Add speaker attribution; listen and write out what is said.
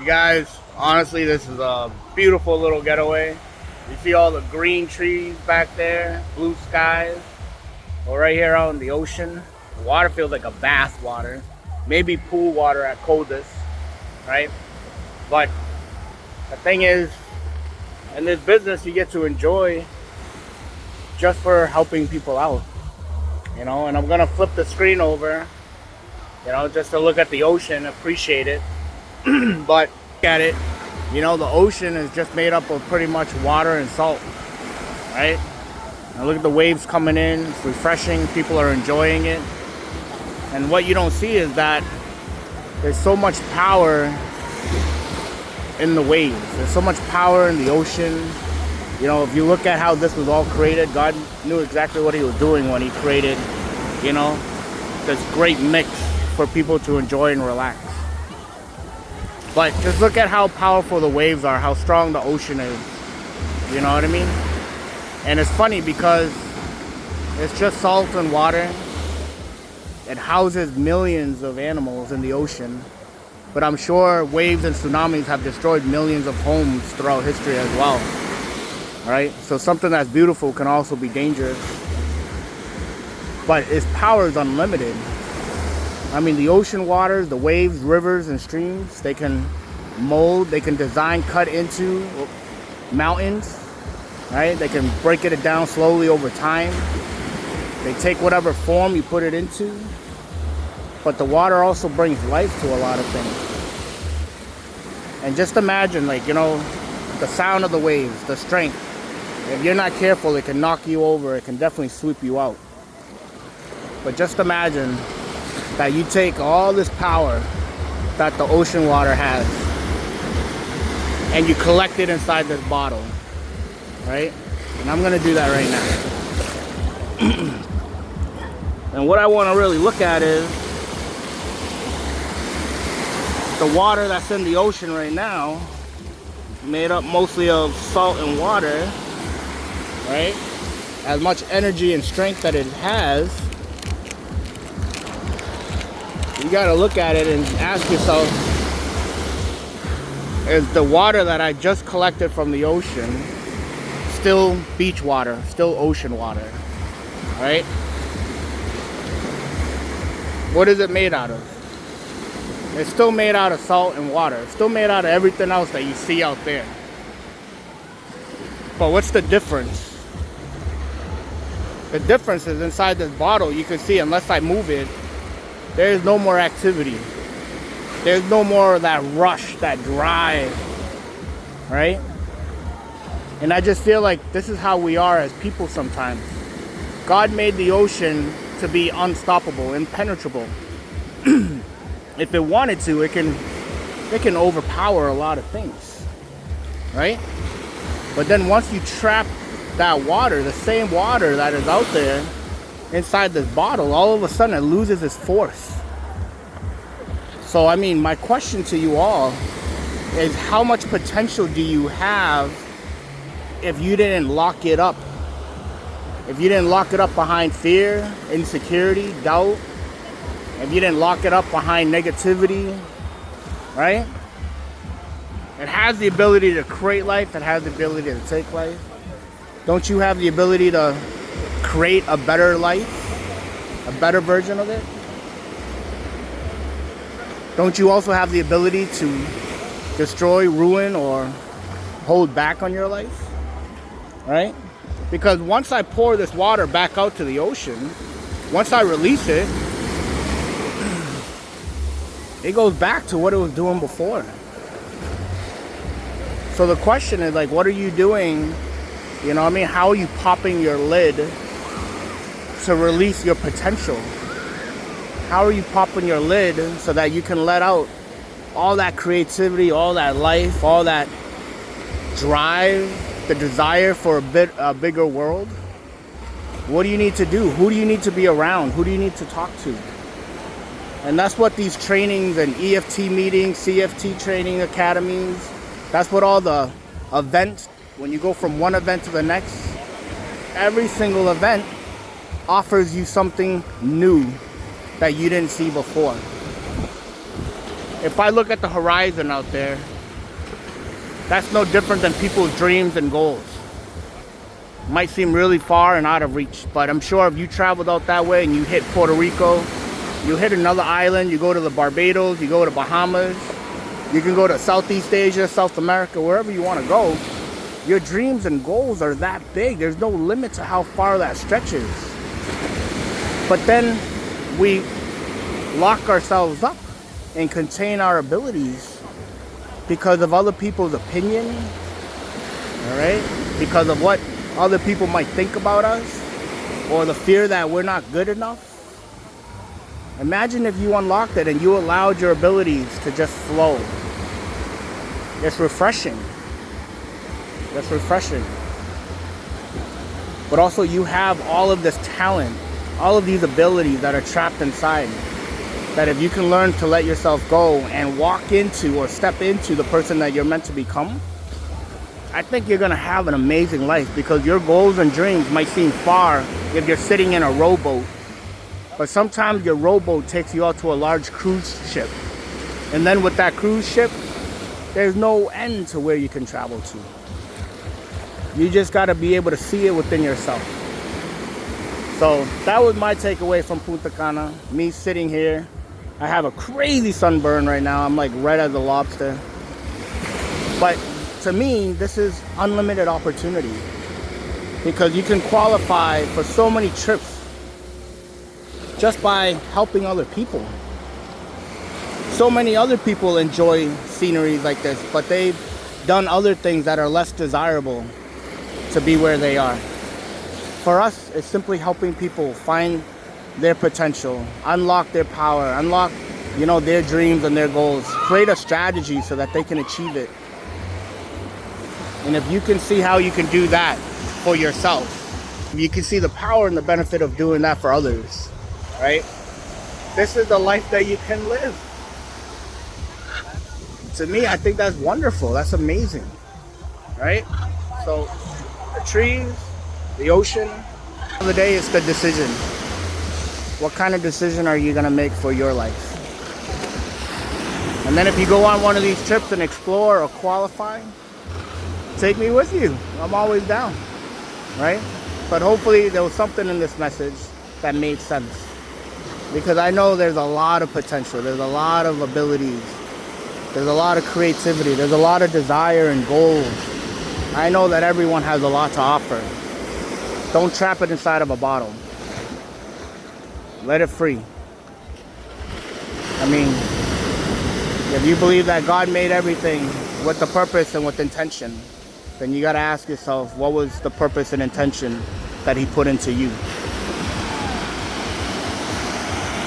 Speaker 1: You guys, honestly, this is a beautiful little getaway. You see all the green trees back there, blue skies. Well, right here out in the ocean, the water feels like a bath water. Maybe pool water at coldest, right? But the thing is, in this business, you get to enjoy just for helping people out, you know? And I'm gonna flip the screen over, you know, just to look at the ocean, appreciate it. But look at it, you know, the ocean is just made up of pretty much water and salt, right? And look at the waves coming in, it's refreshing, people are enjoying it. And what you don't see is that there's so much power in the waves. There's so much power in the ocean. You know, if you look at how this was all created, God knew exactly what he was doing when he created, you know, this great mix for people to enjoy and relax. But just look at how powerful the waves are, how strong the ocean is. You know what I mean? And it's funny because it's just salt and water. It houses millions of animals in the ocean. But I'm sure waves and tsunamis have destroyed millions of homes throughout history as well. Right? So something that's beautiful can also be dangerous. But its power is unlimited. I mean, the ocean waters, the waves, rivers, and streams, they can mold, they can design, cut into mountains, right? They can break it down slowly over time. They take whatever form you put it into. But the water also brings life to a lot of things. And just imagine, like, you know, the sound of the waves, the strength. If you're not careful, it can knock you over. It can definitely sweep you out. But just imagine that you take all this power that the ocean water has and you collect it inside this bottle, right? And I'm gonna do that right now. And what I want to really look at is the water that's in the ocean right now, made up mostly of salt and water, right? As much energy and strength that it has, you gotta look at it and ask yourself, is the water that I just collected from the ocean still beach water, still ocean water, right? What is it made out of? It's still made out of salt and water. It's still made out of everything else that you see out there. But what's the difference? The difference is inside this bottle, you can see, unless I move it, there's no more activity. There's no more of that rush, that drive, right? And I just feel like this is how we are as people sometimes. God made the ocean to be unstoppable, impenetrable. If it wanted to, it can overpower a lot of things, right? But then once you trap that water, the same water that is out there inside this bottle, all of a sudden it loses its force. So I mean, my question to you all is, how much potential do you have if you didn't lock it up? If you didn't lock it up behind fear, insecurity, doubt, if you didn't lock it up behind negativity, right? It has the ability to create life, it has the ability to take life. Don't you have the ability to create a better life, a better version of it? Don't you also have the ability to destroy, ruin, or hold back on your life, right? Because once I pour this water back out to the ocean, once I release it, it goes back to what it was doing before. So the question is, like, what are you doing? You know what I mean? How are you popping your lid to release your potential? How are you popping your lid so that you can let out all that creativity, all that life, all that drive, the desire for a bigger world? What do you need to do? Who do you need to be around? Who do you need to talk to? And that's what these trainings and EFT meetings, CFT training academies, that's what all the events, when you go from one event to the next, every single event offers you something new that you didn't see before. if I look at the horizon out there, that's no different than people's dreams and goals. Might seem really far and out of reach, but I'm sure if you traveled out that way and you hit Puerto Rico, you hit another island, you go to the Barbados, you go to Bahamas, you can go to Southeast Asia, South America, wherever you want to go, your dreams and goals are that big. There's no limit to how far that stretches. But then we lock ourselves up and contain our abilities because of other people's opinion, all right? Because of what other people might think about us, or the fear that we're not good enough. Imagine if you unlocked it and you allowed your abilities to just flow. It's refreshing. It's refreshing. But also you have all of this talent, all of these abilities that are trapped inside, that if you can learn to let yourself go and walk into or step into the person that you're meant to become, I think you're gonna have an amazing life, because your goals and dreams might seem far if you're sitting in a rowboat. But sometimes your rowboat takes you out to a large cruise ship. And then with that cruise ship, there's no end to where you can travel to. You just gotta be able to see it within yourself. So that was my takeaway from Punta Cana. Me sitting here. I have a crazy sunburn right now. I'm like red as a lobster. But to me, this is unlimited opportunity, because you can qualify for so many trips just by helping other people. So many other people enjoy sceneries like this, but they've done other things that are less desirable to be where they are. For us, it's simply helping people find their potential, unlock their power, unlock, their dreams and their goals, create a strategy so that they can achieve it. And if you can see how you can do that for yourself, you can see the power and the benefit of doing that for others, right? This is the life that you can live. To me, I think that's wonderful. That's amazing, right? So the trees, the ocean, the day is the decision. What kind of decision are you gonna make for your life? And then if you go on one of these trips and explore or qualify, take me with you. I'm always down, right? But hopefully there was something in this message that made sense, because I know there's a lot of potential. There's a lot of abilities. There's a lot of creativity. There's a lot of desire and goals. I know that everyone has a lot to offer. Don't trap it inside of a bottle. Let it free. I mean, if you believe that God made everything with the purpose and with intention, then you got to ask yourself, what was the purpose and intention that he put into you?